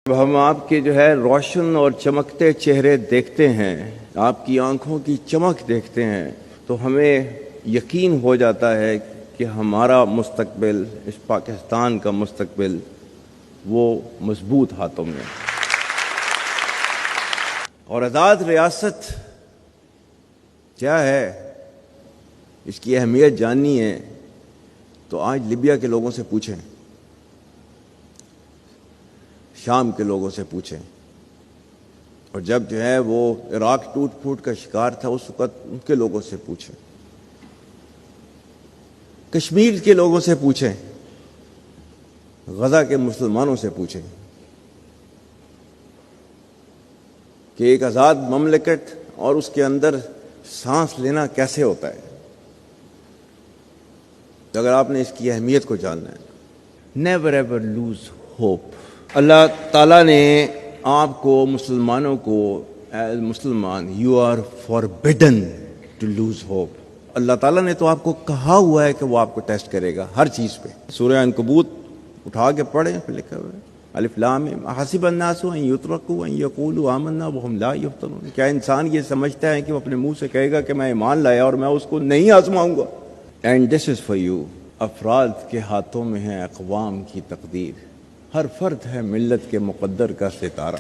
جب ہم آپ کے روشن اور چمکتے چہرے دیکھتے ہیں، آپ کی آنکھوں کی چمک دیکھتے ہیں، تو ہمیں یقین ہو جاتا ہے کہ ہمارا مستقبل، اس پاکستان کا مستقبل، وہ مضبوط ہاتھوں میں ہے۔ اور آزاد ریاست کیا ہے، اس کی اہمیت جاننی ہے تو آج لیبیا کے لوگوں سے پوچھیں، شام کے لوگوں سے پوچھیں، اور جب وہ عراق ٹوٹ پھوٹ کا شکار تھا اس وقت ان کے لوگوں سے پوچھیں، کشمیر کے لوگوں سے پوچھیں، غزہ کے مسلمانوں سے پوچھیں کہ ایک آزاد مملکت اور اس کے اندر سانس لینا کیسے ہوتا ہے۔ اگر آپ نے اس کی اہمیت کو جاننا ہے، نیور ایور لوز ہوپ۔ اللہ تعالیٰ نے آپ کو، مسلمانوں کو، ایز مسلمان you are forbidden to lose hope. اللہ تعالیٰ نے تو آپ کو کہا ہوا ہے کہ وہ آپ کو ٹیسٹ کرے گا ہر چیز پہ۔ سورہ عنکبوت اٹھا کے پڑھیں، پھر لکھا ہوا ہے الف لام میم حسب الناس ان یترکوا ان یقولوا آمنا وهم لا یفتنون۔ کیا انسان یہ سمجھتا ہے کہ وہ اپنے منہ سے کہے گا کہ میں ایمان لایا اور میں اس کو نہیں آزماؤں گا؟ And this is for you. افراد کے ہاتھوں میں ہے اقوام کی تقدیر، ہر فرد ہے ملت کے مقدر کا ستارہ۔